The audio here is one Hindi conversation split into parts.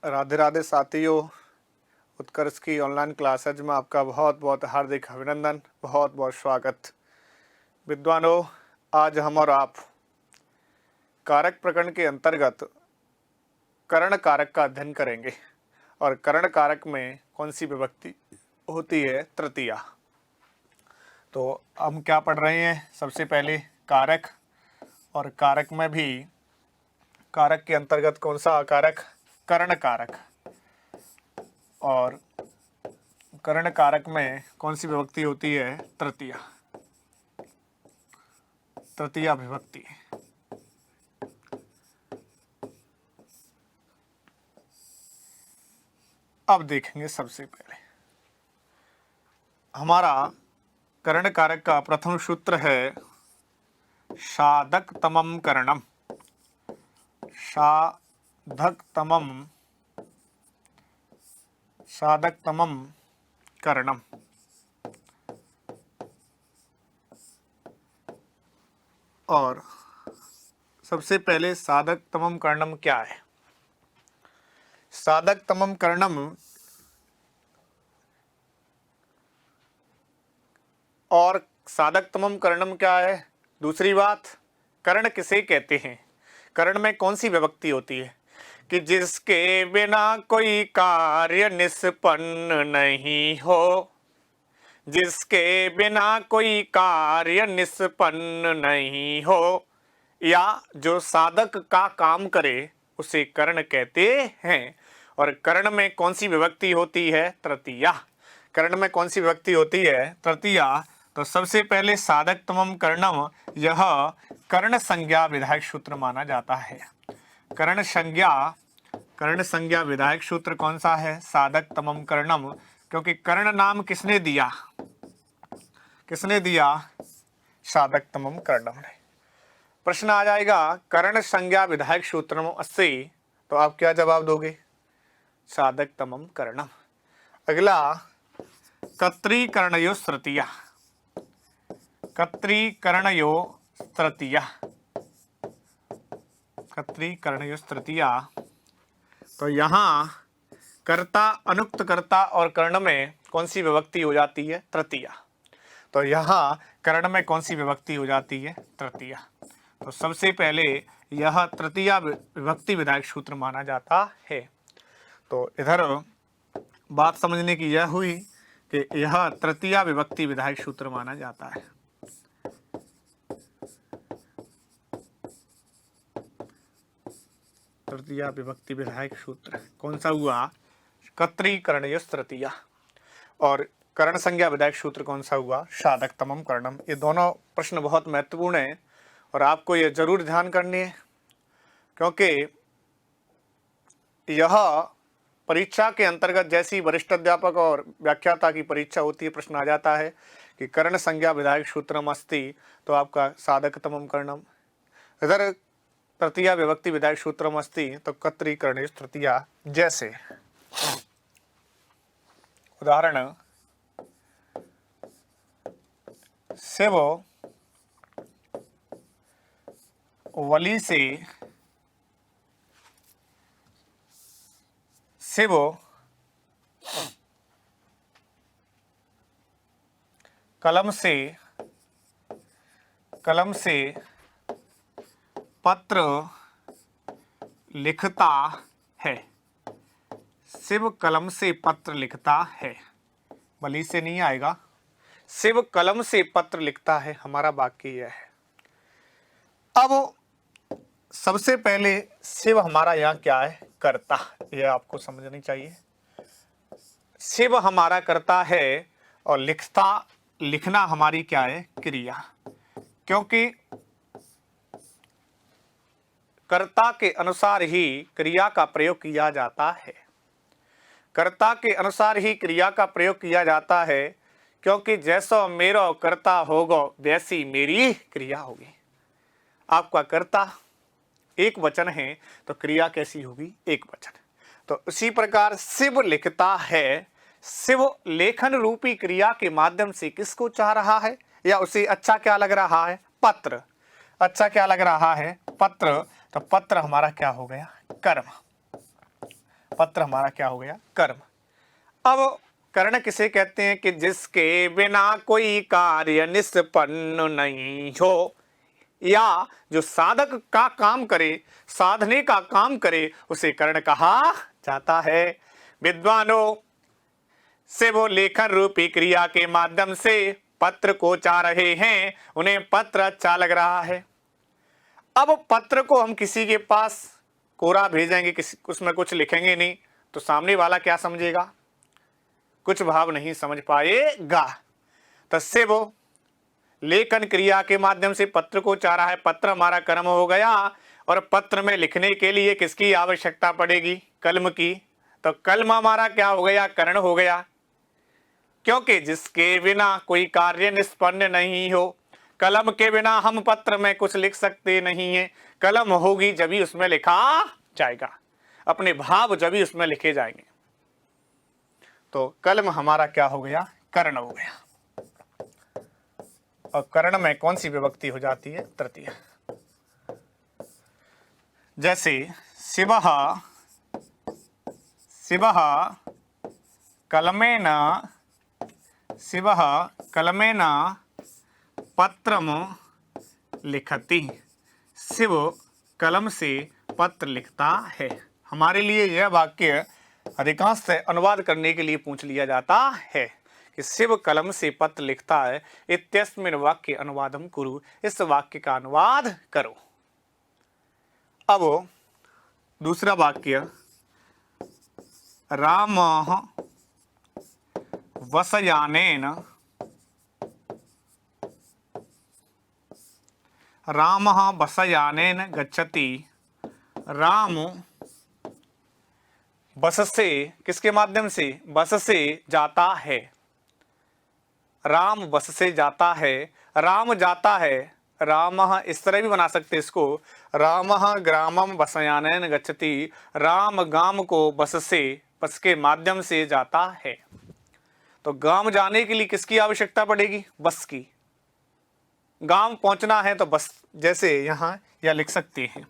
राधे राधे साथियों। उत्कर्ष की ऑनलाइन क्लासेज में आपका बहुत बहुत हार्दिक अभिनंदन, बहुत बहुत स्वागत। विद्वानों, आज हम और आप कारक प्रकरण के अंतर्गत करण कारक का अध्ययन करेंगे और करण कारक में कौन सी विभक्ति होती है? तृतीया। तो हम क्या पढ़ रहे हैं? सबसे पहले कारक, और कारक में भी कारक के अंतर्गत कौन सा कारक? करण कारक। और करण कारक में कौन सी विभक्ति होती है? तृतीया, तृतीया विभक्ति। अब देखेंगे सबसे पहले हमारा करण कारक का प्रथम सूत्र है साधकतमं करणम। साधकतमं करणम। और सबसे पहले साधकतमं करणम क्या है? साधकतमं करणम और साधकतमं करणम क्या है? दूसरी बात, करण किसे कहते हैं? करण में कौन सी विभक्ति होती है? कि जिसके बिना कोई कार्य निष्पन्न नहीं हो, जिसके बिना कोई कार्य निष्पन्न नहीं हो, या जो साधक का काम करे उसे करण कहते हैं। और करण में कौन सी विभक्ति होती है? तृतीया। करण में कौन सी विभक्ति होती है? तृतीया। तो सबसे पहले साधकतमं करणम, यह कर्ण संज्ञा विधायक सूत्र माना जाता है। कर्ण संज्ञा विधायक सूत्र कौन सा है? साधकतमं करणम। क्योंकि कर्ण नाम किसने दिया? किसने दिया? साधकतमं करणम ने। प्रश्न आ जाएगा कर्ण संज्ञा विधायक सूत्रम अस्ति, तो आप क्या जवाब दोगे? साधकतमं करणम। अगला कर्तृकरणयो तृतीया। कर्तृकरणयो तृतीया। कर्तृकरणयो तृतीया। तो यहाँ कर्ता, अनुक्त कर्ता और कर्ण में कौन सी विभक्ति हो जाती है? तृतीया। तो यहाँ कर्ण में कौन सी विभक्ति हो जाती है? तृतीया। तो सबसे पहले यह तृतीया विभक्ति विधायक सूत्र माना जाता है। तो इधर बात समझने की यह हुई कि यह तृतीया विभक्ति विधायक सूत्र माना जाता है। तृतीया विभक्ति विधायक सूत्र कौन सा हुआ? कर्तृकरणयो तृतीया। और कर्ण संज्ञा विधायक सूत्र कौन सा हुआ? साधकतमं करणम। ये दोनों प्रश्न बहुत महत्वपूर्ण हैं और आपको ये जरूर ध्यान करनी है, क्योंकि यह परीक्षा के अंतर्गत जैसी वरिष्ठ अध्यापक और व्याख्याता की परीक्षा होती है, प्रश्न आ जाता है कि कर्ण संज्ञा विधायक सूत्रम अस्ति, तो आपका साधकतमं करणम। इधर तृतीया विभक्ति विधायक सूत्रम अस्ति, तो कर्तृकरणयो तृतीया। जैसे उदाहरण, शिव वली से, शिव कलम से पत्र लिखता है। शिव कलम से पत्र लिखता है। वली से नहीं आएगा। शिव कलम से पत्र लिखता है, हमारा वाक्य यह है। अब सबसे पहले शिव हमारा यहाँ क्या है? कर्ता। यह आपको समझनी चाहिए। शिव हमारा कर्ता है और लिखना हमारी क्या है? क्रिया। क्योंकि कर्ता के अनुसार ही क्रिया का प्रयोग किया जाता है। कर्ता के अनुसार ही क्रिया का प्रयोग किया जाता है, क्योंकि जैसो मेरो कर्ता होगो वैसी मेरी क्रिया होगी। आपका कर्ता एक वचन है तो क्रिया कैसी होगी? एक वचन। तो उसी प्रकार शिव लिखता है। शिव लेखन रूपी क्रिया के माध्यम से किसको चाह रहा है, या उसे अच्छा क्या लग रहा है? पत्र। अच्छा क्या लग रहा है? पत्र। तो पत्र हमारा क्या हो गया? कर्म। पत्र हमारा क्या हो गया, कर्म। अब कर्ण किसे कहते हैं कि जिसके बिना कोई कार्य निष्पन्न नहीं हो, या जो साधक का काम करे, साधने का काम करे, उसे कर्ण कहा जाता है। विद्वानों से वो लेखन रूपी क्रिया के माध्यम से पत्र को चाह रहे हैं, उन्हें पत्र अच्छा लग रहा है। अब पत्र को हम किसी के पास कोरा भेजेंगे, किसी उसमें कुछ लिखेंगे नहीं, तो सामने वाला क्या समझेगा, कुछ भाव नहीं समझ पाएगा। तस्से वो लेखन क्रिया के माध्यम से पत्र को चाह रहा है, पत्र हमारा कर्म हो गया। और पत्र में लिखने के लिए किसकी आवश्यकता पड़ेगी, कलम की। तो कलम हमारा क्या हो गया, कर्ण हो गया। क्योंकि जिसके बिना कोई कार्य निष्पन्न नहीं हो, कलम के बिना हम पत्र में कुछ लिख सकते नहीं है। कलम होगी जब ही उसमें लिखा जाएगा, अपने भाव जब ही उसमें लिखे जाएंगे। तो कलम हमारा क्या हो गया, कर्ण हो गया। और कर्ण में कौन सी विभक्ति हो जाती है, तृतीय। जैसे शिवः शिवः कलमेन, शिवः कलमेन पत्रम लिखति। शिव कलम से पत्र लिखता है। हमारे लिए यह वाक्य अधिकांश से अनुवाद करने के लिए पूछ लिया जाता है कि शिव कलम से पत्र लिखता है, इत्यस्मिन् वाक्य अनुवादम कुरु। इस वाक्य का अनुवाद करो। अब दूसरा वाक्य, रामः वसयानेन, रामः बसयानेन गच्छति। राम बस से, किसके माध्यम से, बस से जाता है। राम बस से जाता है, राम जाता है। रामः इस तरह भी बना सकते इसको, रामः ग्रामम बसयानेन गच्छति। राम गांव को बस से, बस के माध्यम से जाता है। तो गांव जाने के लिए किसकी आवश्यकता पड़ेगी, बस की। गांव पहुंचना है तो बस, जैसे यहाँ यह लिख सकते हैं,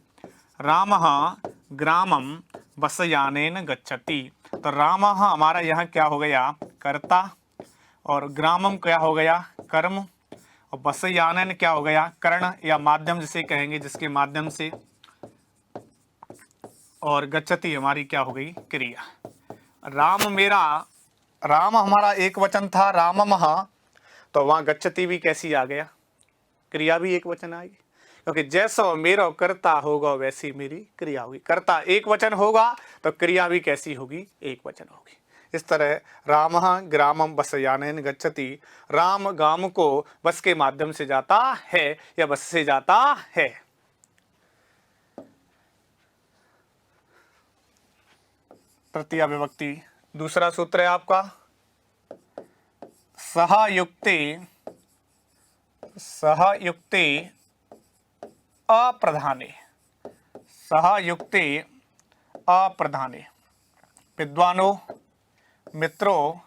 रामः ग्रामम बसयानेन गच्छति। तो रामः हमारा यहाँ क्या हो गया, कर्ता, और ग्रामम क्या हो गया, कर्म, और बसयानेन क्या हो गया, कर्ण या माध्यम जिसे कहेंगे, जिसके माध्यम से, और गच्छति हमारी क्या हो गई, क्रिया। राम मेरा, राम हमारा एक वचन था, राममः, तो वहां गच्छति भी कैसी आ गया, क्रिया भी एक वचन आएगी। क्योंकि जैसा मेरा कर्ता होगा वैसी मेरी क्रिया होगी। कर्ता एक वचन होगा तो क्रिया भी कैसी होगी, एक वचन होगी। इस तरह रामः ग्रामम बसयानेन गच्छति। राम गांव को बस के माध्यम से जाता है या बस से जाता है। तृतीया विभक्ति, दूसरा सूत्र है आपका, सहयुक्ते, सहयुक्ते अप्रधाने, सहयुक्ते अप्रधाने। विद्वानों मित्रों,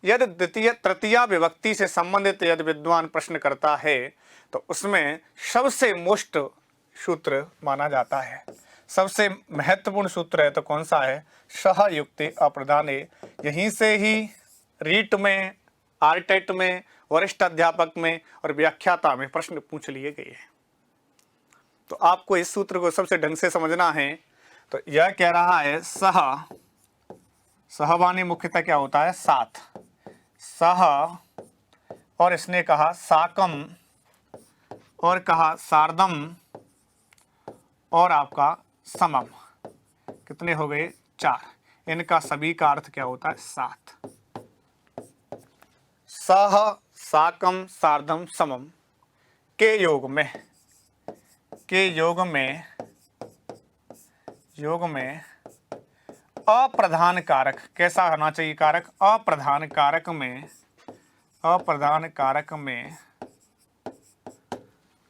यदि द्वितीय तृतीया विभक्ति से संबंधित यदि विद्वान प्रश्न करता है तो उसमें सबसे मोस्ट सूत्र माना जाता है, सबसे महत्वपूर्ण सूत्र है तो कौन सा है, सहयुक्ते अप्रधाने। यहीं से ही रीट में, आरटेट में, वरिष्ठ अध्यापक में और व्याख्याता में प्रश्न पूछ लिए गए हैं। तो आपको इस सूत्र को सबसे ढंग से समझना है। तो यह कह रहा है सह, सहवानी मुख्यतः क्या होता है, साथ, सह, और इसने कहा साकम, और कहा सार्धम, और आपका समम। कितने हो गए, 4। इनका सभी का अर्थ क्या होता है, साथ। सह, साकम, सार्धम, समम के योग में, के योग में, योग में अप्रधान कारक कैसा होना चाहिए, कारक अप्रधान कारक में, अप्रधान कारक में,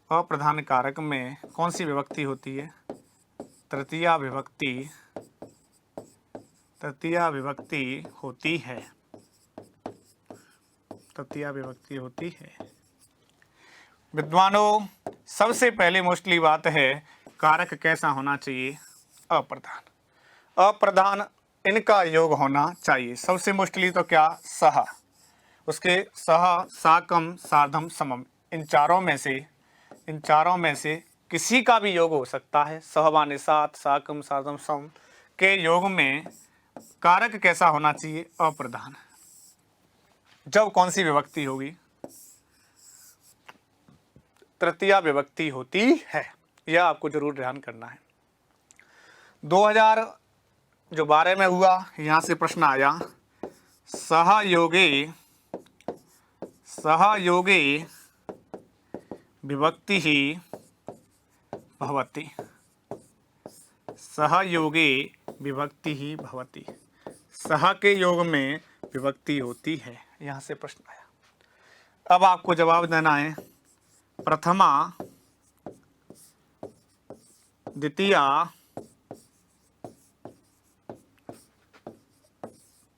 अप्रधान कारक में कौन सी विभक्ति होती है, तृतीया विभक्ति, तृतीया विभक्ति होती है, तृतीया विभक्ति होती है। विद्वानों सबसे पहले मोस्टली बात है कारक कैसा होना चाहिए, अप्रधान। अप्रधान, इनका योग होना चाहिए। सबसे मोस्टली तो क्या, सह, उसके सह, साकम, साधम, समम, इन चारों में से किसी का भी योग हो सकता है। सह माने सात, साकम, साधम, सम के योग में कारक कैसा होना चाहिए, अप्रधान। जब कौन सी विभक्ति होगी, तृतीया विभक्ति होती है। यह आपको जरूर ध्यान करना है। 2012 में हुआ, यहां से प्रश्न आया, सहयोगे विभक्ति ही भवति, सहयोगे विभक्ति ही भवति, सह के योग में विभक्ति होती है। यहां से प्रश्न आया। अब आपको जवाब देना है, प्रथमा, द्वितीया,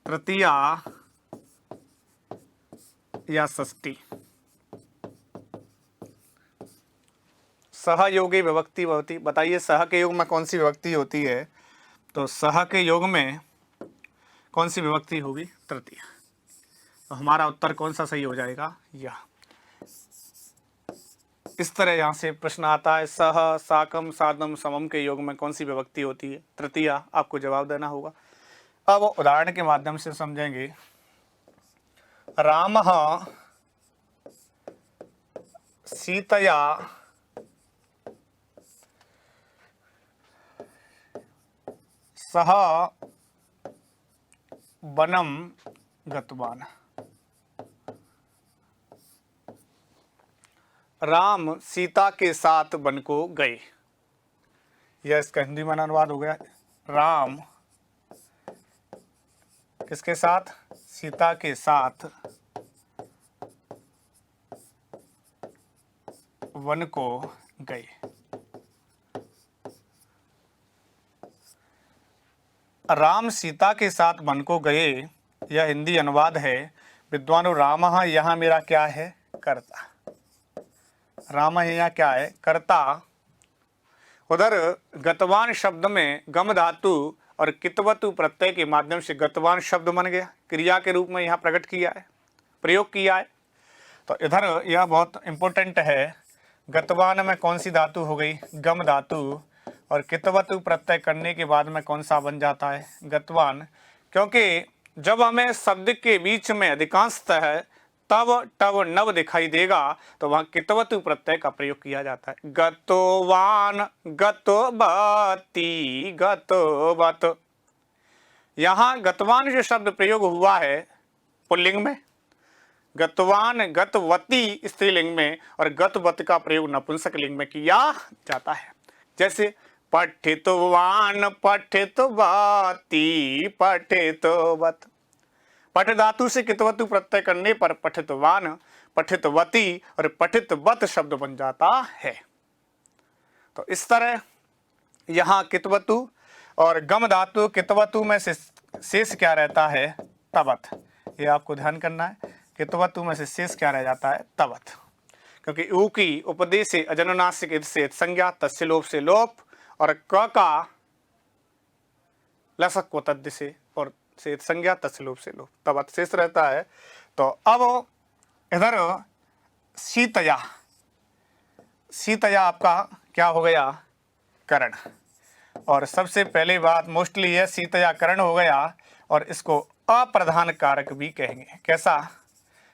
तृतीया या षष्ठी। सहयोगी विभक्ति भवति, बताइए सह के योग में कौन सी विभक्ति होती है, तो सह के योग में कौन सी विभक्ति होगी, तृतीया। तो हमारा उत्तर कौन सा सही हो जाएगा, यह। इस तरह यहां से प्रश्न आता है, सह, साकम, साधम, समम के योग में कौन सी विभक्ति होती है, तृतीया। आपको जवाब देना होगा। अब उदाहरण के माध्यम से समझेंगे। रामः सीतया सह वनम गतवान। राम सीता के साथ वन को गए। यह इसका हिंदी में अनुवाद हो गया। राम किसके साथ, सीता के साथ वन को गए। राम सीता के साथ वन को गए, यह हिंदी अनुवाद है। विद्वानो रामः यहाँ मेरा क्या है, कर्ता। राम यहाँ क्या है, कर्ता। उधर गतवान शब्द में गम धातु और कितवतु प्रत्यय के माध्यम से गतवान शब्द बन गया, क्रिया के रूप में यहाँ प्रकट किया है, प्रयोग किया है। तो इधर यह बहुत इंपॉर्टेंट है। गतवान में कौन सी धातु हो गई, गम धातु, और कितवतु प्रत्यय करने के बाद में कौन सा बन जाता है, गतवान। क्योंकि जब हमें शब्द के बीच में अधिकांशतः तब टव नव दिखाई देगा तो वहां कितवतु प्रत्यय का प्रयोग किया जाता है। गतवान, गतवती, गतवत। यहाँ गतवान जो शब्द प्रयोग हुआ है पुल्लिंग में, गतवान गतवती स्त्रीलिंग में, और गतवत का प्रयोग नपुंसक लिंग में किया जाता है। जैसे पठितवान, पठितवती, पठितवत। पठ धातु से कितवतु प्रत्यय करने पर पठितवान, पठितवती और पठितवत शब्द बन जाता है। तो इस तरह यहाँ कितवतु और गम धातु कितवतु में से शेष क्या रहता है, तवत। ये आपको ध्यान करना है। कितवतु में से शेष क्या रह जाता है, तवत। क्योंकि ऊ की उपदेश से अजनुनासिक से संज्ञा, तस्य लोप से लोप, और क का लसक को तद्य से और से संज्ञा, तस्य लोप से लोप, तवत शेष रहता है। तो अब इधर सीतया, सीतया आपका क्या हो गया, करण। और सबसे पहले बात मोस्टली यह सीतया करण हो गया, और इसको अप्रधान कारक भी कहेंगे। कैसा,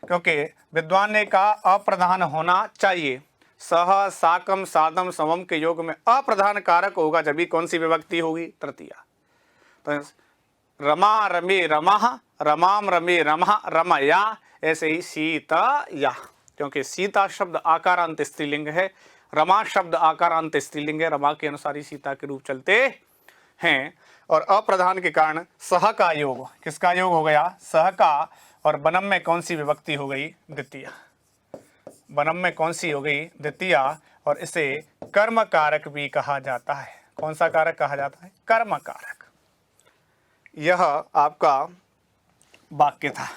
क्योंकि विद्वान ने कहा अप्रधान होना चाहिए। सह, साकम, साधम, समम के योग में अप्रधान कारक होगा जब भी कौन सी विभक्ति होगी, तृतीया। तो रमा रमे रमः, रमाम रमे रमः, रमया, ऐसे ही सीतया। क्योंकि सीता शब्द आकारांत स्त्रीलिंग है, रमा शब्द आकारांत स्त्रीलिंग है, रमा के अनुसार ही सीता के रूप चलते हैं। और अप्रधान के कारण सह का योग, किसका योग हो गया, सह का। और वनम में कौन सी विभक्ति हो गई, द्वितीया। वनम में कौन सी हो गई, द्वितीया। और इसे कर्म कारक भी कहा जाता है। कौन सा कारक कहा जाता है, कर्म कारक। यह आपका वाक्य था।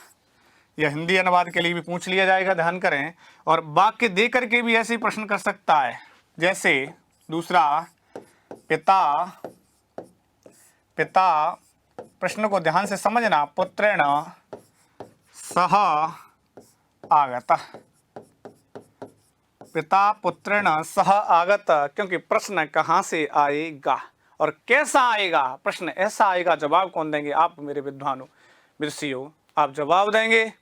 यह हिंदी अनुवाद के लिए भी पूछ लिया जाएगा, ध्यान करें। और वाक्य दे करके भी ऐसे प्रश्न कर सकता है। जैसे दूसरा, पिता पिता, प्रश्न को ध्यान से समझना, पुत्रेण सह आगत। पिता पुत्रेण सह आगत, क्योंकि प्रश्न कहां से आएगा और कैसा आएगा? प्रश्न ऐसा आएगा, जवाब कौन देंगे? आप मेरे विद्वानों, विदुषियों, आप जवाब देंगे।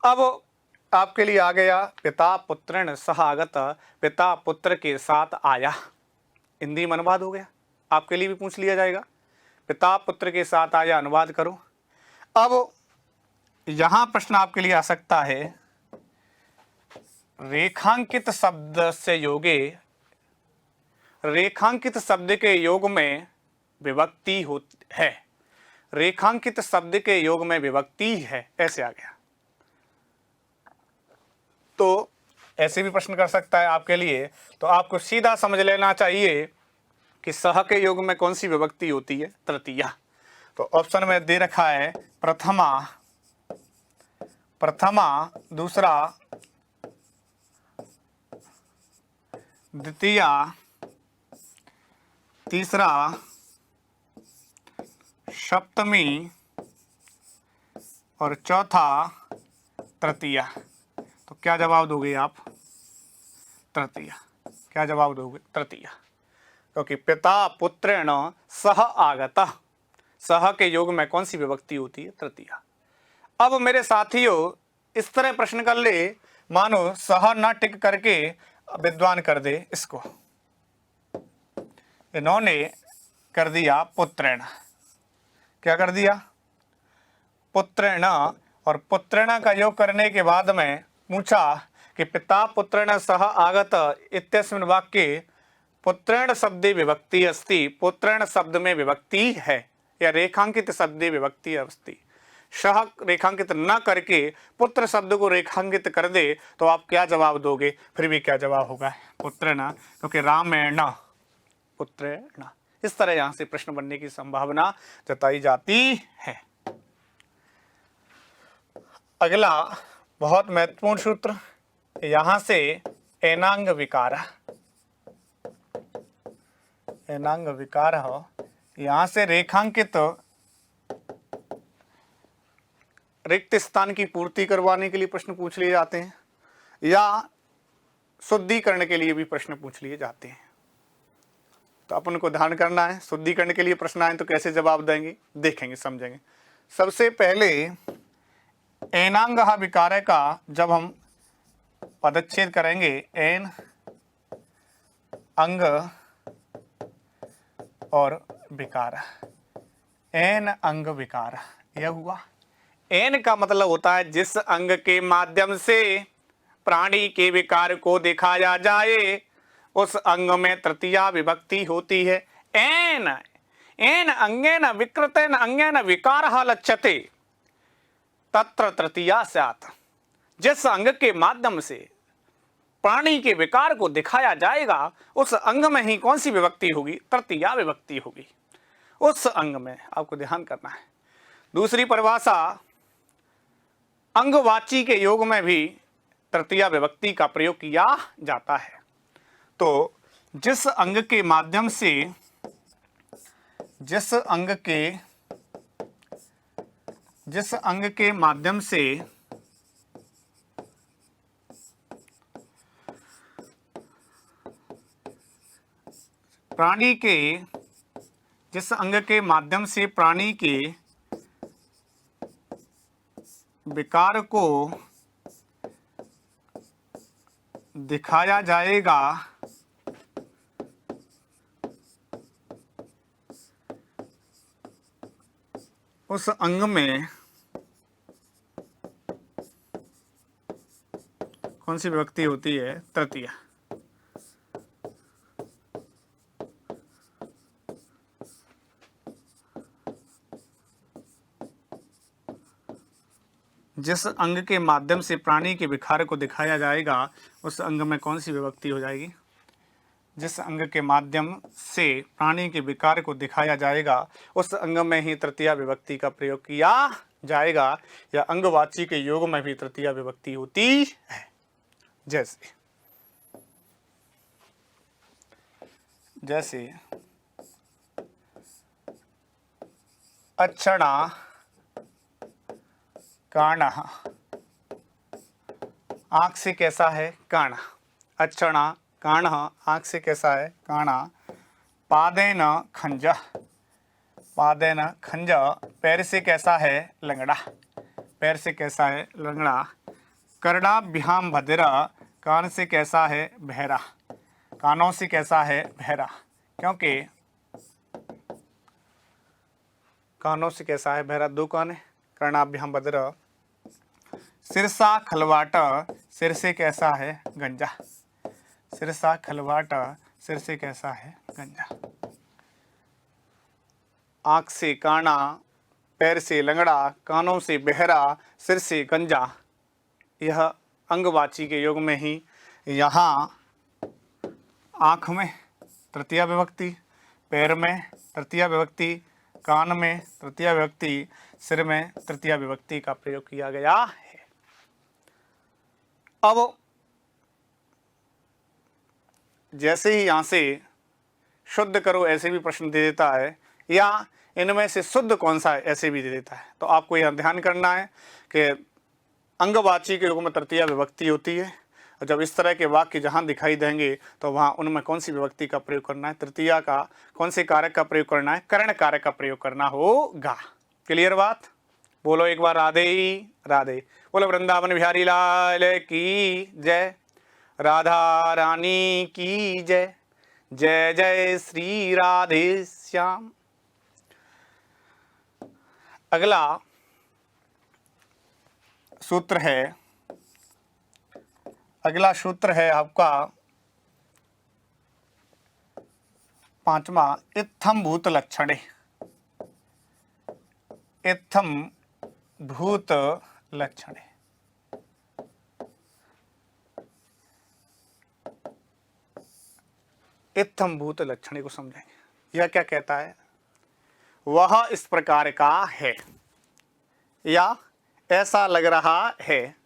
अब आपके लिए आ गया पिता पुत्रेण सह आगत, पिता पुत्र के साथ आया। हिंदी में अनुवाद हो गया, आपके लिए भी पूछ लिया जाएगा, पिता पुत्र के साथ आया, अनुवाद करो। अब यहां प्रश्न आपके लिए आ सकता है, रेखांकित शब्द से योगे, रेखांकित शब्द के योग में विभक्ति होती है, रेखांकित शब्द के योग में विभक्ति है, ऐसे आ गया। तो ऐसे भी प्रश्न कर सकता है आपके लिए। तो आपको सीधा समझ लेना चाहिए कि सह के योग में कौन सी विभक्ति होती है? तृतीया। तो ऑप्शन में दे रखा है प्रथमा, प्रथमा, दूसरा द्वितीया, तीसरा सप्तमी और चौथा तृतीया। तो क्या जवाब दोगे आप? तृतीया। क्या जवाब दोगे? तृतीया। क्योंकि पिता पुत्रेण सह आगत, सह के योग में कौन सी विभक्ति होती है? तृतीया। अब मेरे साथियों, इस तरह प्रश्न कर ले, मानो सह न टिक करके विद्वान कर दे इसको, इन्होंने कर दिया पुत्रेण। क्या कर दिया? पुत्रेण। और पुत्रेण का योग करने के बाद में पूछा कि पिता पुत्रेण सह आगत इत्यस्मिन् वाक्ये पुत्रेण शब्दे विभक्ति अस्ति, पुत्रेण शब्द में विभक्ति है, या रेखांकित शब्दे विभक्ति अस्ति। सह रेखांकित न करके पुत्र शब्द को रेखांकित कर दे तो आप क्या जवाब दोगे? फिर भी क्या जवाब होगा? पुत्रेण, क्योंकि रामेण पुत्रेण। इस तरह यहां से प्रश्न बनने की संभावना जताई जाती है। अगला बहुत महत्वपूर्ण सूत्र, यहां से एनांग विकार, एनांग विकार हो, यहां से रेखांकित रिक्त स्थान की पूर्ति करवाने के लिए प्रश्न पूछ लिए जाते हैं, या शुद्धिकरण के लिए भी प्रश्न पूछ लिए जाते हैं। तो अपन को ध्यान करना है, शुद्धिकरण के लिए प्रश्न आए तो कैसे जवाब देंगे, देखेंगे, समझेंगे। सबसे पहले एनांग विकार का जब हम पदच्छेद करेंगे, एन अंग और विकार, एन अंग विकार, यह हुआ। एन का मतलब होता है जिस अंग के माध्यम से प्राणी के विकार को दिखाया जाए, उस अंग में तृतीया विभक्ति होती है। एन, एन अंगेन विकृतेन अंगेन विकारः लक्ष्यते तत्र तृतीया स्यात्। जिस अंग के माध्यम से प्राणी के विकार को दिखाया जाएगा, उस अंग में ही कौन सी विभक्ति होगी? तृतीया विभक्ति होगी उस अंग में, आपको ध्यान करना है। दूसरी परिभाषा, अंगवाची के योग में भी तृतीया विभक्ति का प्रयोग किया जाता है। तो जिस अंग के माध्यम से, जिस अंग के माध्यम से प्राणी के, जिस अंग के माध्यम से प्राणी के विकार को दिखाया जाएगा, उस अंग में कौन सी विभक्ति होती है? तृतीया। जिस अंग के माध्यम से प्राणी के विकार को दिखाया जाएगा, उस अंग में कौन सी विभक्ति हो जाएगी? जिस अंग के माध्यम से प्राणी के विकार को दिखाया जाएगा, उस अंग में ही तृतीया विभक्ति का प्रयोग किया जाएगा, या अंगवाची के योग में भी तृतीया विभक्ति होती है। जैसे जैसे अक्षणा काणः, आंख से कैसा है काणा। अक्षणा काणः, आंख से कैसा है काणा। पादेन खंजः, पादेन खंजः, पैर से कैसा है लंगड़ा, पैर से कैसा है लंगड़ा। कर्णाभ्याम बधिरः, कान से कैसा है बहरा, कानों से कैसा है बहरा, क्योंकि कानों से कैसा है बहरा, दो कान है। कर्णाभ्याम बधिरः। सिरसा खलवाट, सिर से कैसा है गंजा, सिरसा खलवाट, सिर से कैसा है गंजा। आंख से काना, पैर से लंगड़ा, कानों से बहरा, सिर से गंजा। यह अंगवाची के योग में ही यहाँ आँख में तृतीया विभक्ति, पैर में तृतीया विभक्ति, कान में तृतीया विभक्ति, सिर में तृतीया विभक्ति का प्रयोग किया गया है। अब जैसे ही यहाँ से शुद्ध करो ऐसे भी प्रश्न दे देता है, या इनमें से शुद्ध कौन सा है ऐसे भी दे देता है, तो आपको यह ध्यान करना है कि अंगवाची के योग में तृतीया विभक्ति होती है, और जब इस तरह के वाक्य जहाँ दिखाई देंगे तो वहाँ उनमें कौन सी विभक्ति का प्रयोग करना है, तृतीया का कौन से कारक का प्रयोग करना है, कर्ण कारक का प्रयोग करना होगा। क्लियर बात? बोलो एक बार राधे राधे। बोलो वृंदावन बिहारी लाल की जय, राधा रानी की जय, जय जय श्री राधे श्याम। अगला सूत्र है, अगला सूत्र है आपका पांचवा, इत्थम भूत लक्षणे, इत्थम भूत लक्षणे। इत्थम भूत लक्षणे को समझेंगे। यह क्या कहता है? वह इस प्रकार का है, या ऐसा लग रहा है,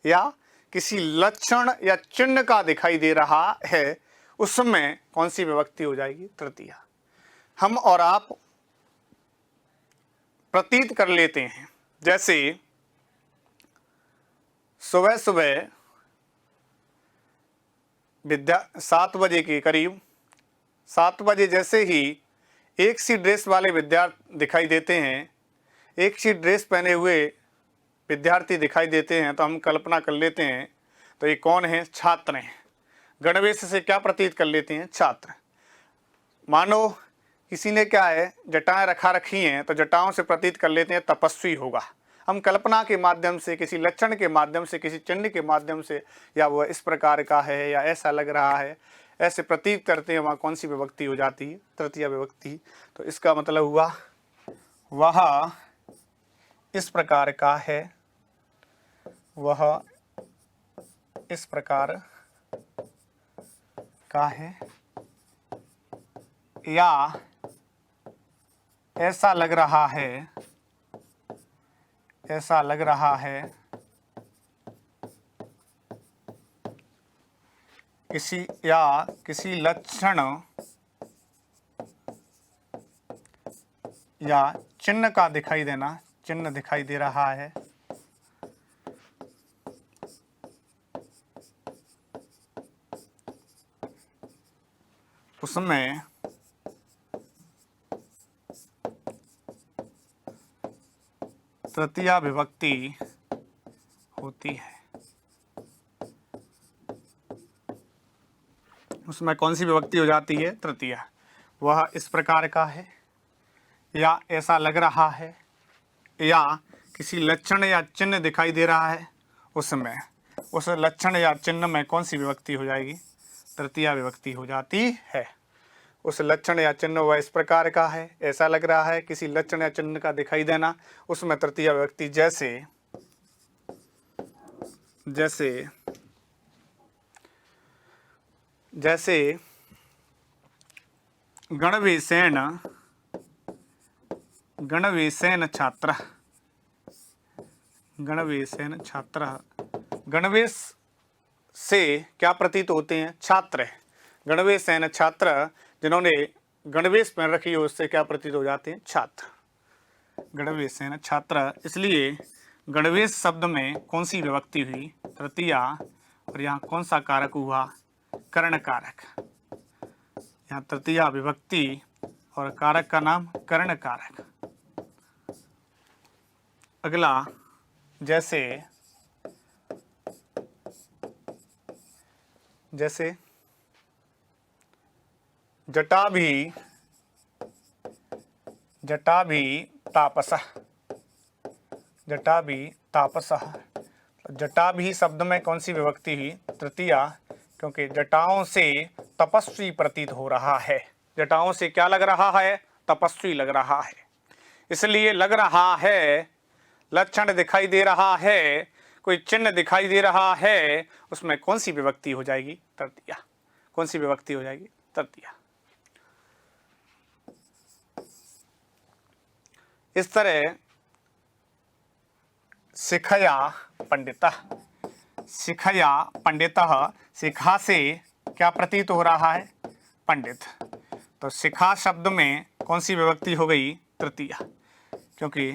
या किसी लक्षण या चिन्ह का दिखाई दे रहा है, उसमें कौन सी विभक्ति हो जाएगी? तृतीया। हम और आप प्रतीत कर लेते हैं, जैसे सुबह सुबह 7 बजे के करीब, 7 बजे जैसे ही एक सी ड्रेस वाले विद्यार्थी दिखाई देते हैं, एक सी ड्रेस पहने हुए विद्यार्थी दिखाई देते हैं, तो हम कल्पना कर लेते हैं तो ये कौन है? छात्र हैं। गणवेश से क्या प्रतीत कर लेते हैं? छात्र। मानो किसी ने क्या है जटाएं रखा रखी हैं, तो जटाओं से प्रतीत कर लेते हैं तपस्वी होगा। हम कल्पना के माध्यम से, किसी लक्षण के माध्यम से, किसी चिन्ह के माध्यम से, या वह इस प्रकार का है या ऐसा लग रहा है, ऐसे प्रतीत करते हैं, वहाँ कौन सी विभक्ति हो जाती है? तृतीया विभक्ति। तो इसका मतलब हुआ वह इस प्रकार का है, वह इस प्रकार का है, या ऐसा लग रहा है, ऐसा लग रहा है, किसी लक्षण या चिन्ह का दिखाई देना, चिन्ह दिखाई दे रहा है, उसमें तृतीया विभक्ति होती है। उसमें कौन सी विभक्ति हो जाती है? तृतीया। वह इस प्रकार का है, या ऐसा लग रहा है, या किसी लक्षण या चिन्ह दिखाई दे रहा है, उसमें उस लक्षण या चिन्ह में कौन सी विभक्ति हो जाएगी? तृतीया विभक्ति हो जाती है। उस लक्षण या चिन्ह वह इस प्रकार का है, ऐसा लग रहा है, किसी लक्षण या चिन्ह का दिखाई देना, उसमें तृतीया विभक्ति। जैसे गणवेशेन छात्र, गणवेशेन छात्र। गणवेश से क्या प्रतीत होते हैं? छात्र। गणवेशेन छात्र, जिन्होंने गणवेश पहन रखी है उससे क्या प्रतीत हो जाते हैं? छात्र। गणवेश है ना छात्र, इसलिए गणवेश शब्द में कौन सी विभक्ति हुई? तृतीया। और यहाँ कौन सा कारक हुआ? कर्ण कारक। यहाँ तृतीया विभक्ति और कारक का नाम कर्ण कारक। अगला, जैसे जटा भी तापसः। जटा भी तापसः। जटा भी शब्द में कौन सी विभक्ति हुई? तृतीया, क्योंकि जटाओं से तपस्वी प्रतीत हो रहा है। जटाओं से क्या लग रहा है? तपस्वी लग रहा है। इसलिए लग रहा है, लक्षण दिखाई दे रहा है, कोई चिन्ह दिखाई दे रहा है, उसमें कौन सी विभक्ति हो जाएगी? तृतीया। कौन सी विभक्ति हो जाएगी? तृतीया। इस तरह शिखया पंडितः। शिखया पंडितः, शिखा से क्या प्रतीत हो रहा है? पंडित। तो शिखा शब्द में कौन सी विभक्ति हो गई? तृतीया, क्योंकि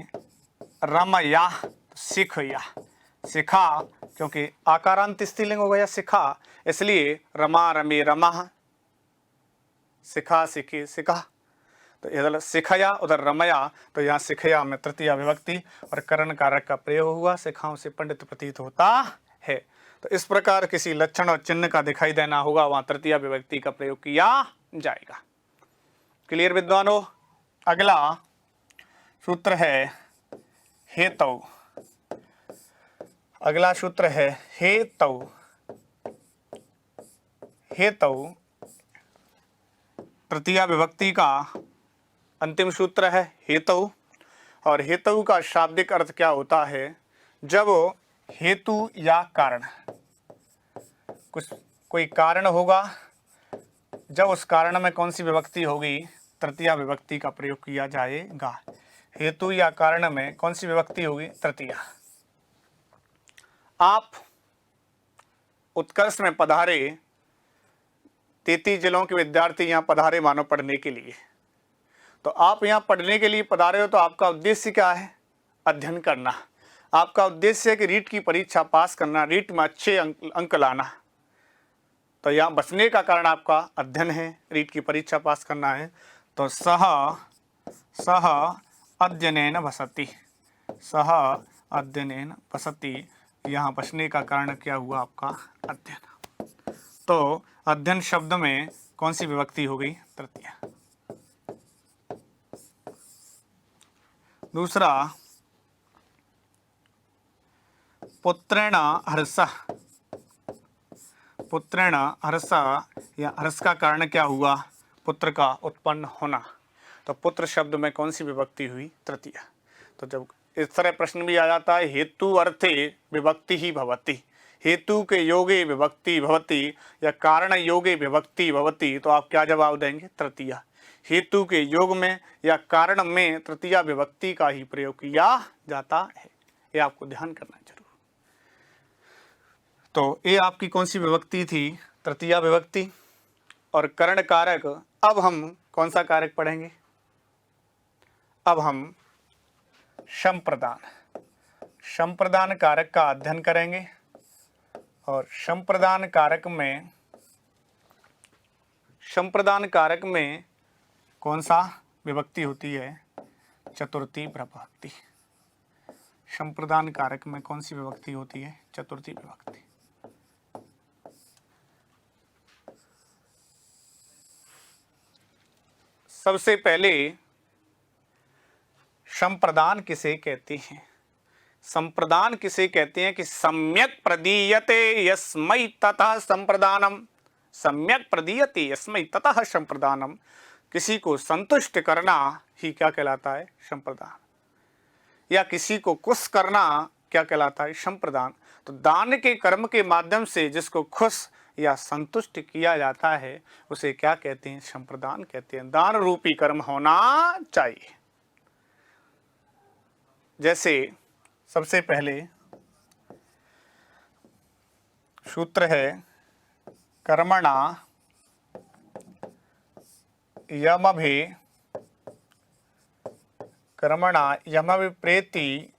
रमया शिखया। शिखा, क्योंकि आकारांत स्त्रीलिंग हो गया शिखा, इसलिए रमा रमे रमः, शिखा शिखी शिखा। तो इधर शिखया, उधर रमया, तो यहाँ शिखया में तृतीया विभक्ति और कर्ण कारक का प्रयोग हुआ। शिखाओं से पंडित प्रतीत होता है। तो इस प्रकार किसी लक्षण और चिन्ह का दिखाई देना होगा, वहां तृतीया विभक्ति का प्रयोग किया जाएगा। क्लियर विद्वानों? अगला सूत्र है हेतु। अगला सूत्र है हेतु। हेतु तृतीया विभक्ति का अंतिम सूत्र है हेतु। और हेतु का शाब्दिक अर्थ क्या होता है? जब हेतु या कारण, कोई कारण होगा, जब उस कारण में कौन सी विभक्ति होगी? तृतीया विभक्ति का प्रयोग किया जाएगा। हेतु या कारण में कौन सी विभक्ति होगी? तृतीया। आप उत्कर्ष में पधारे, 33 जिलों के विद्यार्थी यहाँ पधारे मानो पढ़ने के लिए। तो आप यहाँ पढ़ने के लिए पधारे हो, तो आपका उद्देश्य क्या है? अध्ययन करना। आपका उद्देश्य है कि रीट की परीक्षा पास करना, रीट में अच्छे अंक लाना। तो यहाँ बचने का कारण आपका अध्ययन है, रीट की परीक्षा पास करना है। तो सह अध्ययनेन बसति। सह अध्ययनेन बसति, यहाँ बचने का कारण क्या हुआ? आपका अध्ययन। तो अध्ययन शब्द में कौन सी विभक्ति हो गई? तृतीया। दूसरा, पुत्रेण हर्षः। पुत्रेण हर्षः, या हर्ष का कारण क्या हुआ? पुत्र का उत्पन्न होना। तो पुत्र शब्द में कौन सी विभक्ति हुई? तृतीया। तो जब इस तरह प्रश्न भी आ जाता है हेतु अर्थे विभक्ति ही भवति, हेतु के योगे विभक्ति भवति या कारण योगे विभक्ति भवति, तो आप क्या जवाब देंगे? तृतीया। हेतु के योग में या कारण में तृतीया विभक्ति का ही प्रयोग किया जाता है। ये आपको ध्यान करना जरूर। तो ये आपकी कौन सी विभक्ति थी? तृतीया विभक्ति और कर्ण कारक। अब हम कौन सा कारक पढ़ेंगे? अब हम संप्रदान कारक का अध्ययन करेंगे। और संप्रदान कारक में कौन सा विभक्ति होती है? चतुर्थी विभक्ति। संप्रदान कारक में कौन सी विभक्ति होती है? चतुर्थी विभक्ति। सबसे पहले संप्रदान किसे कहते हैं? संप्रदान किसे कहते हैं? कि सम्यक प्रदीयते यस्मै ततः संप्रदानम। सम्यक प्रदीयते यस्मै ततः संप्रदानम। किसी को संतुष्ट करना ही क्या कहलाता है? संप्रदान। या किसी को खुश करना क्या कहलाता है? संप्रदान। तो दान के कर्म के माध्यम से जिसको खुश या संतुष्ट किया जाता है उसे क्या कहते हैं? संप्रदान कहते हैं। दान रूपी कर्म होना चाहिए। जैसे सबसे पहले सूत्र है कर्मणा यमभि कर्मणा यम विप्रेति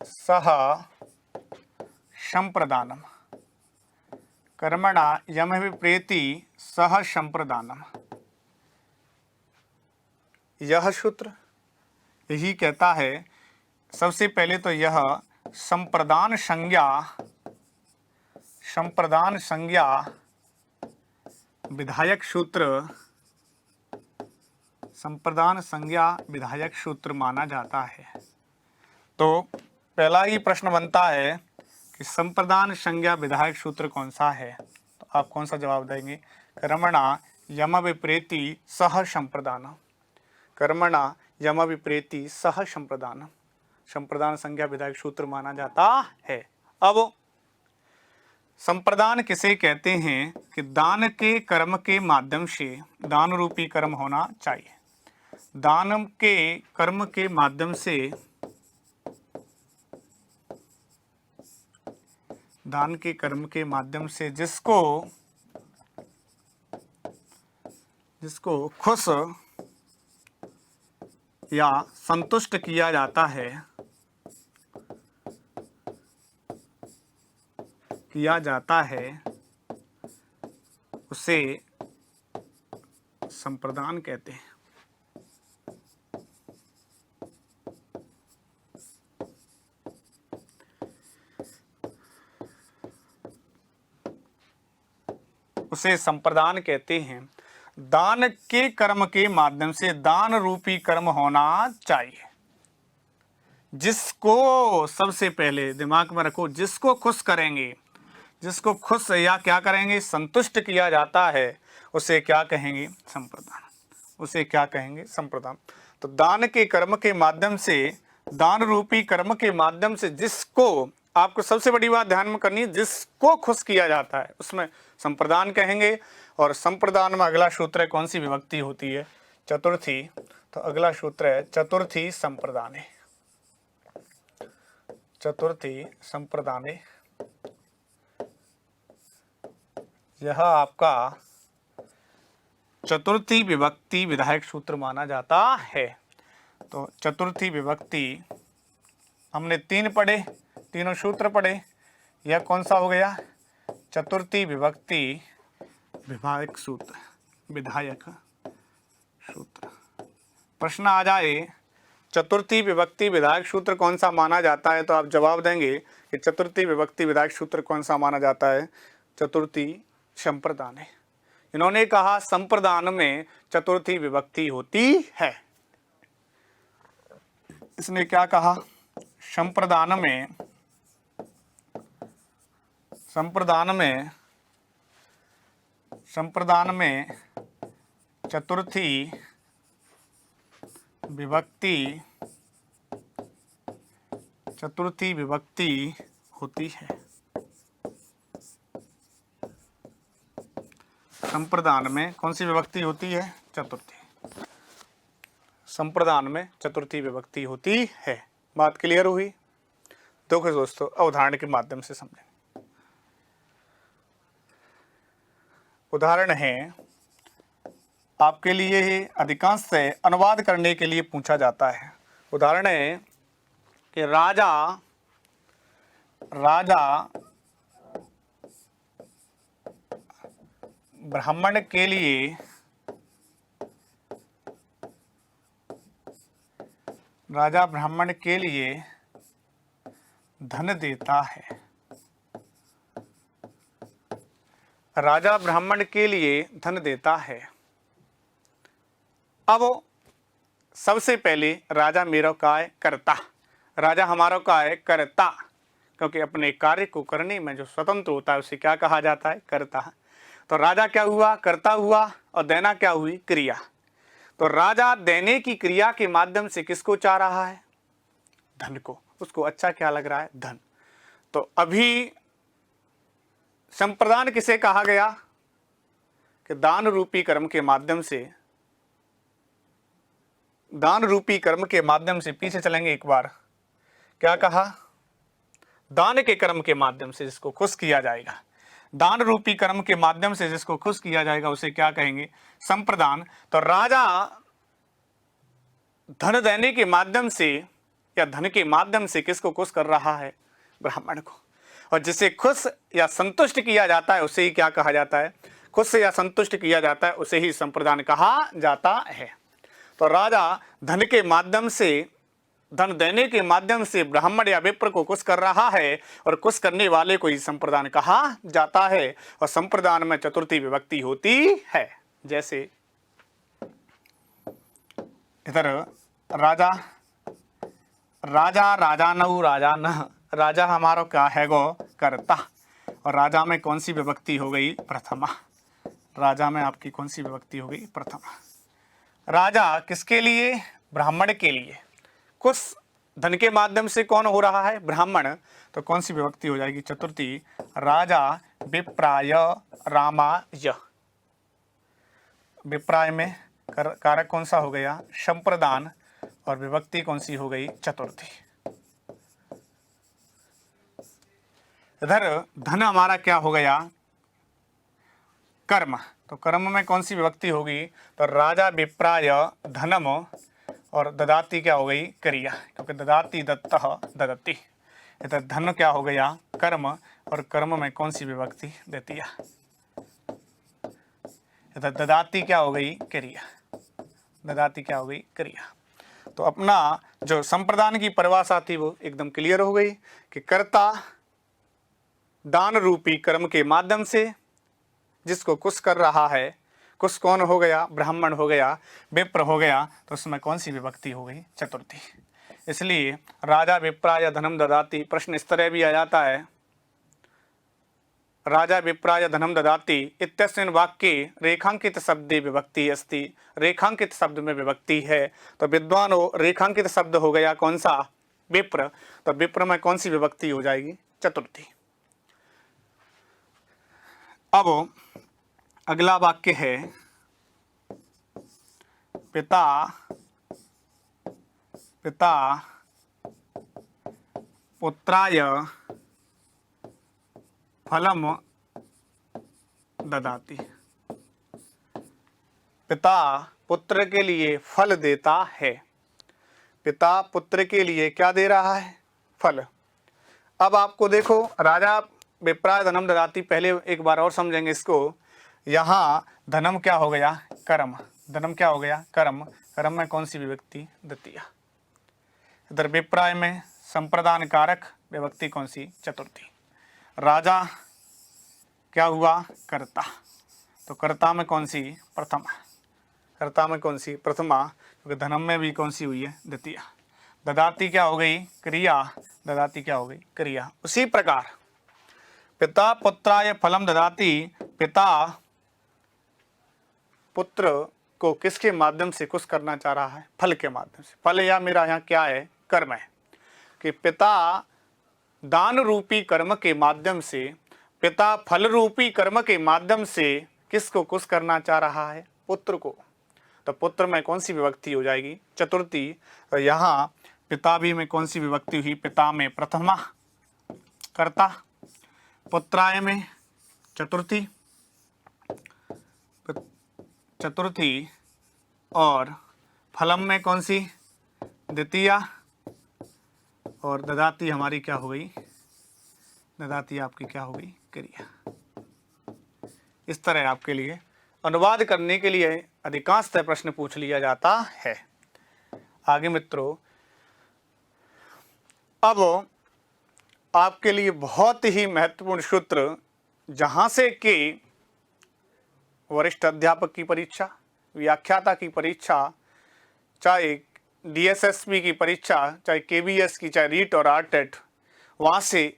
सह संप्रदानम। कर्मणा यम विप्रेति सह संप्रदानम। यह सूत्र यही कहता है, सबसे पहले तो यह संप्रदान संज्ञा विधायक सूत्र, संप्रदान संज्ञा विधायक सूत्र माना जाता है। तो पहला ही प्रश्न बनता है कि संप्रदान संज्ञा विधायक सूत्र कौन सा है, तो आप कौन सा जवाब देंगे? कर्मणा यम विप्रेति सह संप्रदान। कर्मणा यम विप्रेति सह संप्रदान, संप्रदान संज्ञा विधायक सूत्र माना जाता है। अब संप्रदान किसे कहते हैं कि दान के कर्म के माध्यम से, दान रूपी कर्म होना चाहिए, दान के कर्म के माध्यम से, दान के कर्म के माध्यम से जिसको खुश या संतुष्ट किया जाता है, उसे संप्रदान कहते हैं। उसे संप्रदान कहते हैं। दान के कर्म के माध्यम से दान रूपी कर्म होना चाहिए, जिसको सबसे पहले दिमाग में रखो, जिसको खुश करेंगे, जिसको खुश या क्या करेंगे, संतुष्ट किया जाता है, उसे क्या कहेंगे? संप्रदान। उसे क्या कहेंगे? संप्रदान। तो दान के कर्म के माध्यम से, दान रूपी कर्म के माध्यम से जिसको, आपको सबसे बड़ी बात ध्यान में करनी है, जिसको खुश किया जाता है उसमें संप्रदान कहेंगे। और संप्रदान में अगला सूत्र है, कौन सी विभक्ति होती है? चतुर्थी। तो अगला सूत्र है चतुर्थी संप्रदाने। चतुर्थी संप्रदाने, यह आपका चतुर्थी विभक्ति विधायक सूत्र माना जाता है। तो चतुर्थी विभक्ति हमने 3 पढ़े, तीनों सूत्र पढ़े। यह कौन सा हो गया? चतुर्थी विभक्ति विधायक सूत्र, विधायक सूत्र। प्रश्न आ जाए चतुर्थी विभक्ति विधायक सूत्र कौन सा माना जाता है, तो आप जवाब देंगे कि चतुर्थी विभक्ति विधायक सूत्र कौन सा माना जाता है? चतुर्थी संप्रदान है। इन्होंने कहा संप्रदान में चतुर्थी विभक्ति होती है। इसने क्या कहा? संप्रदान में चतुर्थी विभक्ति होती है। संप्रदान में कौन सी विभक्ति होती है? चतुर्थी। संप्रदान में चतुर्थी विभक्ति होती है। बात क्लियर हुई? देखो दोस्तों, उदाहरण के माध्यम से समझें। उदाहरण है, आपके लिए अधिकांश से अनुवाद करने के लिए पूछा जाता है। उदाहरण है कि राजा ब्राह्मण के लिए धन देता है। राजा ब्राह्मण के लिए धन देता है। अब सबसे पहले राजा मेरा का है कर्ता, राजा हमारा का है कर्ता, क्योंकि अपने कार्य को करने में जो स्वतंत्र होता है उसे क्या कहा जाता है? कर्ता। तो राजा क्या हुआ? कर्ता हुआ, और देना क्या हुई? क्रिया। तो राजा देने की क्रिया के माध्यम से किसको चाह रहा है? धन को। उसको अच्छा क्या लग रहा है? धन। तो अभी संप्रदान किसे कहा गया? कि दान रूपी कर्म के माध्यम से, दान रूपी कर्म के माध्यम से, पीछे चलेंगे एक बार, क्या कहा? दान के कर्म के माध्यम से जिसको खुश किया जाएगा, दान रूपी कर्म के माध्यम से जिसको खुश किया जाएगा उसे क्या कहेंगे? संप्रदान। तो राजा धन देने के माध्यम से या धन के माध्यम से किसको खुश कर रहा है? ब्राह्मण को। और जिसे खुश या संतुष्ट किया जाता है उसे ही क्या कहा जाता है? खुश या संतुष्ट किया जाता है उसे ही संप्रदान कहा जाता है। तो राजा धन के माध्यम से, धन देने के माध्यम से ब्राह्मण या विप्र को खुश कर रहा है और खुश करने वाले को ही संप्रदान कहा जाता है। और संप्रदान में चतुर्थी विभक्ति होती है। जैसे इधर राजा, राजा, राजानऊ, राजान, राजा हमारा क्या है गो? कर्ता। और राजा में कौन सी विभक्ति हो गई? प्रथमा। राजा में आपकी कौन सी विभक्ति हो गई? प्रथमा। राजा किसके लिए? ब्राह्मण के लिए। कुछ धन के माध्यम से कौन हो रहा है? ब्राह्मण। तो कौन सी विभक्ति हो जाएगी? चतुर्थी। राजा विप्राय रामाय। विप्राय में कारक कौन सा हो गया? संप्रदान। और विभक्ति कौन सी हो गई? चतुर्थी। इधर धन हमारा क्या हो गया? कर्म। तो कर्म में कौन सी विभक्ति होगी? तो राजा विप्राय धनम और ददाती क्या हो गई? क्रिया, क्योंकि ददाती दत्तः ददति। इधर धन क्या हो गया? कर्म। और कर्म में कौन सी विभक्ति? द्वितीया। इधर ददाती क्या हो गई? क्रिया। ददाती क्या हो गई? क्रिया। तो अपना जो संप्रदान की परिभाषा थी वो एकदम क्लियर हो गई कि कर्ता दान रूपी कर्म के माध्यम से जिसको कुछ कर रहा है, कुछ कौन हो गया? ब्राह्मण हो गया, विप्र हो गया। तो उसमें कौन सी विभक्ति हो गई? चतुर्थी। इसलिए राजा विप्राय धनम ददाति, प्रश्न इस तरह भी आ जाता है, राजा विप्राय धनम ददाति इत्यस्मिन् वाक्ये रेखांकित शब्दे विभक्ति अस्ति। रेखांकित शब्द में विभक्ति है। तो विद्वानों रेखांकित शब्द हो गया कौन सा? विप्र। तो विप्र में कौन सी विभक्ति हो जाएगी? चतुर्थी। अब अगला वाक्य है पिता पुत्राय फलम ददाति। पिता पुत्र के लिए फल देता है। पिता पुत्र के लिए क्या दे रहा है? फल। अब आपको देखो, राजा विप्राय धनम ददाति, पहले एक बार और समझेंगे इसको। यहाँ धनम क्या हो गया? कर्म। धनम क्या हो गया? कर्म। कर्म में कौन सी विभक्ति? द्वितीया। इधर विप्राय में संप्रदान कारक विभक्ति कौन सी? चतुर्थी। राजा क्या हुआ? कर्ता। तो कर्ता में कौन सी? प्रथमा। कर्ता में कौन सी? प्रथमा, क्योंकि धनम में भी कौन सी हुई है? द्वितीया। ददाती क्या हो गई? क्रिया। ददाती क्या हो गई? क्रिया। उसी प्रकार पिता पुत्राय फलम ददाति, पिता पुत्र को किसके माध्यम से कुछ करना चाह रहा है? फल के माध्यम से। फल या मेरा यहाँ क्या है? कर्म है। कि पिता दान रूपी कर्म के माध्यम से, पिता फल रूपी कर्म के माध्यम से किसको कुछ करना चाह रहा है? पुत्र को। तो पुत्र में कौन सी विभक्ति हो जाएगी? चतुर्थी। तो यहाँ पिता भी में कौन सी विभक्ति हुई? पिता में प्रथमा कर्ता, पुत्राय में चतुर्थी, चतुर्थी, और फलम में कौन सी? द्वितीया। और ददाती हमारी क्या हो गई? ददाती आपकी क्या हो गई? क्रिया। इस तरह आपके लिए अनुवाद करने के लिए अधिकांशतः प्रश्न पूछ लिया जाता है। आगे मित्रों, अब आपके लिए बहुत ही महत्वपूर्ण सूत्र, जहाँ से कि वरिष्ठ अध्यापक की परीक्षा, व्याख्याता की परीक्षा, चाहे डीएसएसपी की परीक्षा, चाहे केबीएस की, चाहे रीट और आरटेट, वहाँ से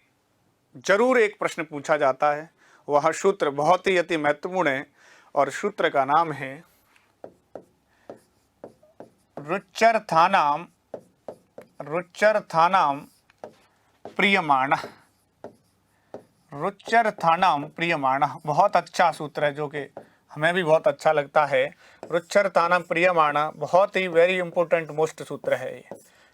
जरूर एक प्रश्न पूछा जाता है। वह सूत्र बहुत ही अति महत्वपूर्ण है और सूत्र का नाम है रुच्यर्थानाम प्रियमाणः। रुच्यर्थानाम प्रियमाणः बहुत अच्छा सूत्र है, जो कि हमें भी बहुत अच्छा लगता है। रुच्यर्थानाम प्रियमाणः बहुत ही वेरी इंपॉर्टेंट मोस्ट सूत्र है ये।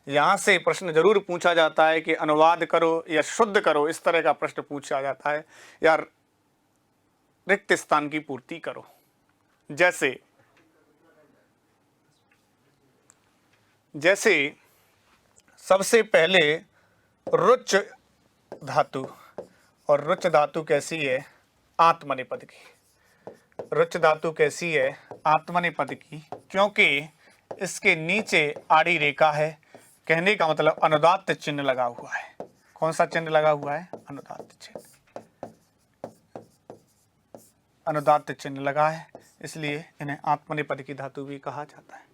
यहाँ से प्रश्न जरूर पूछा जाता है कि अनुवाद करो या शुद्ध करो, इस तरह का प्रश्न पूछा जाता है, या रिक्त स्थान की पूर्ति करो। जैसे जैसे सबसे पहले रुच धातु, और रुच धातु कैसी है? आत्मनेपद की। रुच धातु कैसी है? आत्मनेपद की, क्योंकि इसके नीचे आड़ी रेखा है। कहने का मतलब अनुदात्त चिन्ह लगा हुआ है। कौन सा चिन्ह लगा हुआ है? अनुदात्त चिन्ह। अनुदात्त चिन्ह लगा है, इसलिए इन्हें आत्मनेपद की धातु भी कहा जाता है।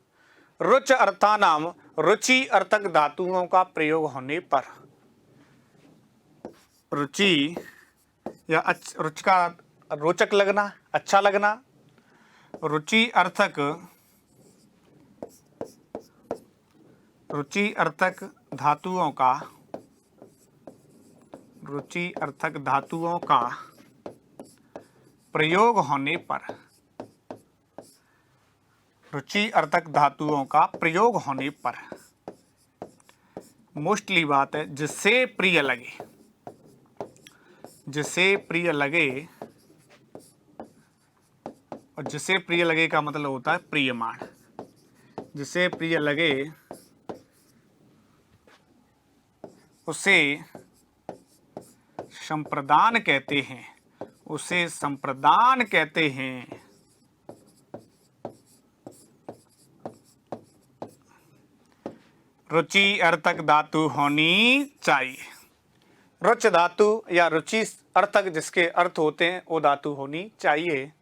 रुच अर्थानाम, रुचि अर्थक धातुओं का प्रयोग होने पर, रुचि या रुच का रोचक लगना, अच्छा लगना, रुचि अर्थक धातुओं का, रुचि अर्थक धातुओं का प्रयोग होने पर, रुचि अर्थक धातुओं का प्रयोग होने पर, मोस्टली बात है जिससे प्रिय लगे, जिसे प्रिय लगे, और जिसे प्रिय लगे का मतलब होता है प्रियमाण। जिसे प्रिय लगे उसे संप्रदान कहते हैं, उसे संप्रदान कहते हैं। रुचि अर्थक धातु होनी चाहिए। रुच धातु या रुचि अर्थक जिसके अर्थ होते हैं वो धातु होनी चाहिए।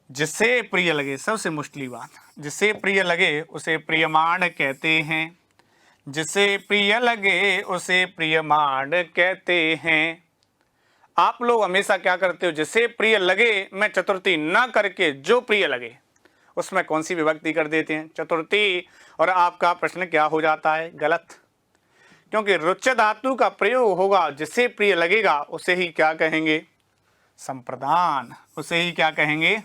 जिसे प्रिय लगे, सबसे मुश्किल बात, जिसे प्रिय लगे उसे प्रियमाण कहते हैं। जिसे प्रिय लगे उसे प्रियमाण कहते हैं। आप लोग हमेशा क्या करते हो? जिसे प्रिय लगे में चतुर्थी न करके जो प्रिय लगे उसमें कौन सी विभक्ति कर देते हैं? चतुर्थी। और आपका प्रश्न क्या हो जाता है? गलत। क्योंकि रुच धातु का प्रयोग होगा, जिसे प्रिय लगेगा उसे ही क्या कहेंगे? संप्रदान। उसे ही क्या कहेंगे?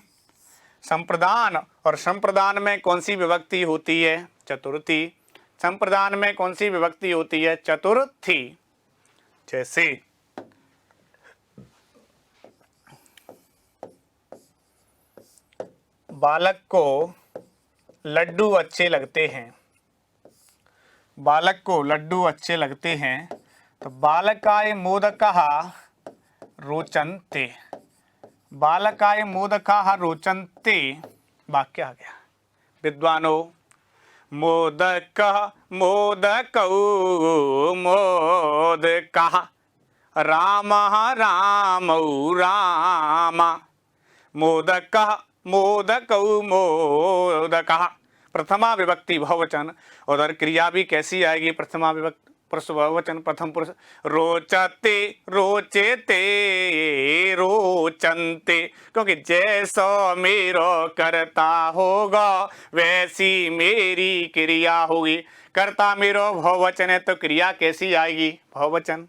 संप्रदान। और संप्रदान में कौन सी विभक्ति होती है? चतुर्थी। संप्रदान में कौन सी विभक्ति होती है? चतुर्थी। जैसे बालक को लड्डू अच्छे लगते हैं, बालक को लड्डू अच्छे लगते हैं, तो बालकाय मोदकाः रोचन्ते, बालकाय मोदकाः रोचन्ते वाक्य आ गया। विद्वानो मोदकः मोदकौ मोदकाः रामः रामौ रामा, मोदकः मोदकौ मोदकाः। प्रथमा विभक्ति बहुवचन, उधर क्रिया भी कैसी आएगी? प्रथमा विभक्ति पुरुष बहुवचन प्रथम पुरुष। रोचते रोचेते रोचन्ते, क्योंकि जैसा मेरो करता होगा वैसी मेरी क्रिया होगी। कर्ता मेरो बहुवचन है तो क्रिया कैसी आएगी? बहुवचन।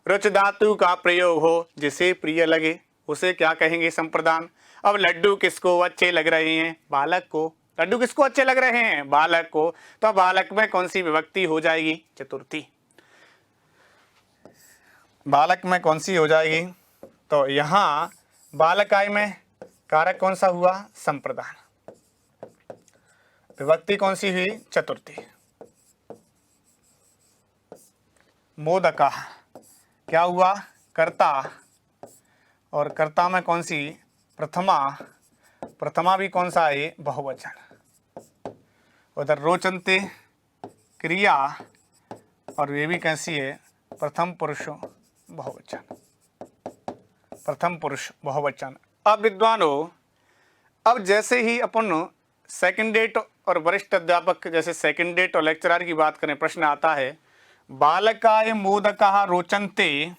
रुच धातु का प्रयोग हो, जिसे प्रिय लगे उसे क्या कहेंगे? संप्रदान। अब लड्डू किसको अच्छे लग रहे हैं? बालक को। लड्डू किसको अच्छे लग रहे हैं? बालक को। तो बालक में कौन सी विभक्ति हो जाएगी? चतुर्थी। बालक में कौन सी हो जाएगी? तो यहां बालकाय में कारक कौन सा हुआ? संप्रदान। विभक्ति कौन सी हुई? चतुर्थी। मोदकाः क्या हुआ? कर्ता। और कर्ता में कौन सी? प्रथमा। प्रथमा भी कौन सा है? बहुवचन। उधर रोचन्ते क्रिया, और ये भी कैसी है? प्रथम पुरुष बहुवचन। प्रथम पुरुष बहुवचन। अब विद्वानों, अब जैसे ही अपन सेकंडेट और वरिष्ठ अध्यापक जैसे सेकंडेट और लेक्चरर की बात करें, प्रश्न आता है बालकाय मोदकाः रोचन्ते,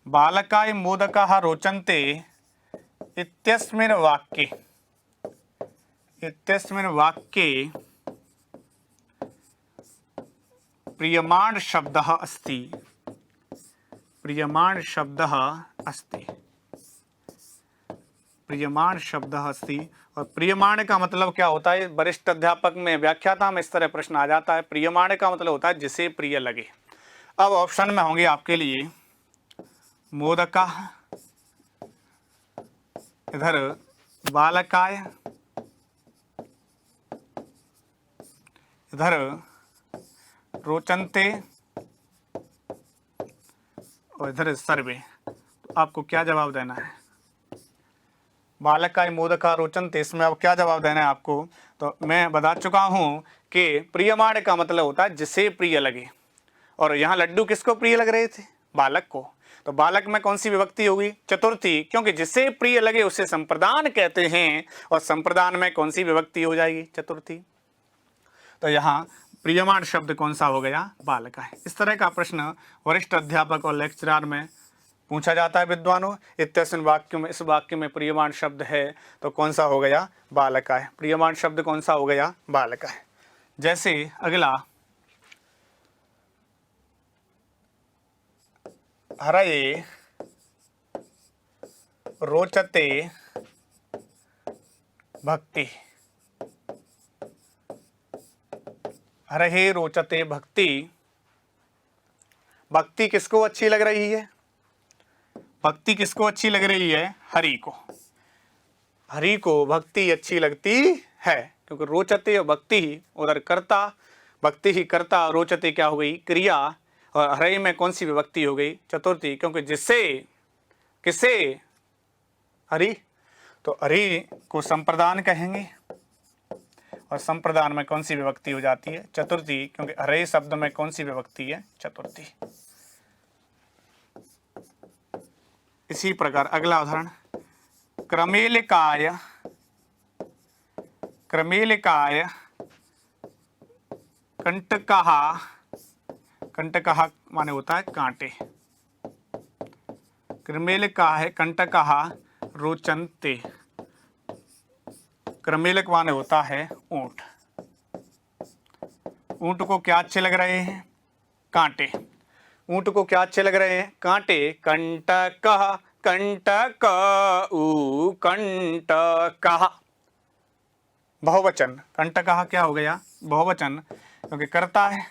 बालकाय मोदकाः रोचन्ते इत्यस्मिन् वाक्ये, इत्यस्मिन् वाक्ये प्रियमाण शब्दः अस्ति, प्रियमाण शब्दः अस्ति, प्रियमाण शब्दः अस्ति। और प्रियमाण का मतलब क्या होता है? वरिष्ठ अध्यापक में व्याख्याता में इस तरह प्रश्न आ जाता है। प्रियमाण का मतलब होता है जिसे प्रिय लगे। अब ऑप्शन में होंगे आपके लिए मोदकाः, इधर बालकाय, इधर रोचन्ते और इधर सर्वे। तो आपको क्या जवाब देना है? बालकाय मोदका रोचन्ते, इसमें अब क्या जवाब देना है आपको? तो मैं बता चुका हूं कि प्रियमाण का मतलब होता है जिसे प्रिय लगे, और यहाँ लड्डू किसको प्रिय लग रहे थे? बालक को। तो बालक में कौन सी विभक्ति होगी? चतुर्थी, क्योंकि जिसे प्रिय लगे उसे संप्रदान कहते हैं, और संप्रदान में कौन सी विभक्ति हो जाएगी? चतुर्थी। तो यहाँ प्रियमाण शब्द कौन सा हो गया? बालक है। इस तरह का प्रश्न वरिष्ठ अध्यापक और लेक्चरर में पूछा जाता है विद्वानों। इत्यस्मिन् वाक्य में, इस वाक्य में प्रियमाण शब्द है तो कौन सा हो गया? बालक है। प्रियमाण शब्द कौन सा हो गया? बालक है। जैसे अगला, हरये रोचते भक्ति। हरये रोचते भक्ति। भक्ति किसको अच्छी लग रही है? भक्ति किसको अच्छी लग रही है? हरि को। हरि को भक्ति अच्छी लगती है, क्योंकि रोचते और भक्ति ही उधर कर्ता, भक्ति ही कर्ता, रोचते क्या हो गई? क्रिया, और हरि में कौन सी विभक्ति हो गई? चतुर्थी, क्योंकि जिससे, किसे? हरि। तो हरि को संप्रदान कहेंगे, और संप्रदान में कौन सी विभक्ति हो जाती है? चतुर्थी, क्योंकि हरि शब्द में कौन सी विभक्ति है? चतुर्थी। इसी प्रकार अगला उदाहरण, क्रमेलिकाय, क्रमेलिकाय कंटकः। कंटकः माने होता है कांटे। क्रमेलिकाय कंटकः रोचन्ते। क्रमेलिक माने होता है ऊंट। ऊंट को क्या अच्छे लग रहे हैं? कांटे। ऊंट को क्या अच्छे लग रहे हैं? कांटे। कंटकः, कंटक ऊ कंटकः, बहुवचन। कंटकः क्या हो गया? बहुवचन, क्योंकि कर्ता है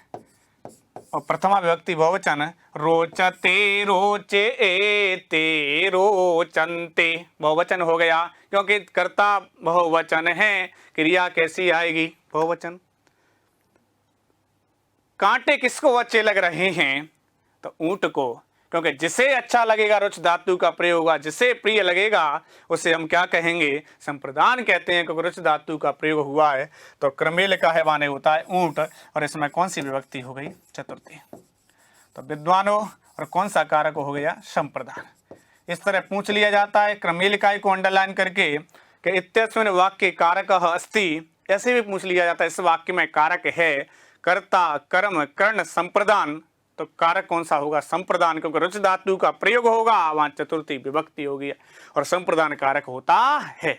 और प्रथमा विभक्ति बहुवचन। रोचते रोचे एते रोचन्ते, बहुवचन हो गया, क्योंकि कर्ता बहुवचन है, क्रिया कैसी आएगी? बहुवचन। कांटे किसको अच्छे लग रहे हैं? तो ऊंट को, क्योंकि जिसे अच्छा लगेगा रुच धातु का प्रयोग होगा, जिसे प्रिय लगेगा उसे हम क्या कहेंगे? संप्रदान कहते हैं, क्योंकि रुच धातु का प्रयोग हुआ है। तो क्रमेलिका है माने होता है ऊंट, और इसमें कौन सी विभक्ति हो गई? चतुर्थी। तो विद्वानों, और कौन सा कारक हो गया? संप्रदान। इस तरह पूछ लिया जाता है क्रमेलिकाय को अंडरलाइन करके कि इत्यस्मिन् वाक्ये कारकः अस्ति, ऐसे भी पूछ लिया जाता है इस वाक्य में कारक है कर्ता, कर्म, कर्ण, संप्रदान। तो कारक कौन सा होगा? संप्रदान, क्योंकि रुच धातु का प्रयोग होगा, वहां चतुर्थी विभक्ति होगी, और संप्रदान कारक होता है।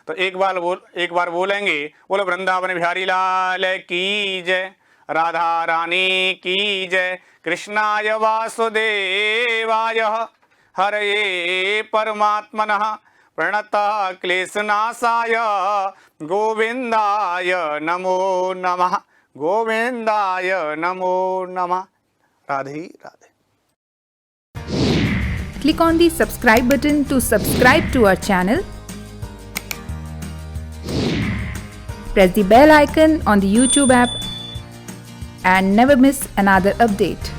तो एक बार बोलेंगे, बोलो वृंदावन बिहारी लाल की जय, राधा रानी की जय, कृष्णाय वासुदेवाय हरये परमात्मनः प्रणतः क्लेशनाशाय गोविंदाय नमो नमः, गोविंदाय नमो नमः। Radhe Radhe. Click on the subscribe button to subscribe to our channel. Press the bell icon on the YouTube app and never miss another update.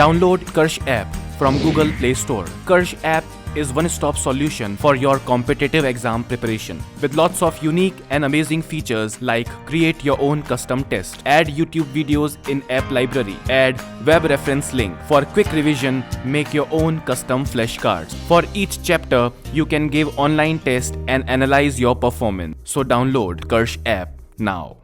Download Karsh app from Google Play Store. Karsh app is one-stop solution for your competitive exam preparation with lots of unique and amazing features like create your own custom test, add YouTube videos in app library, add web reference link for quick revision, make your own custom flashcards. For each chapter, you can give online test and analyze your performance. So download Karsh app now.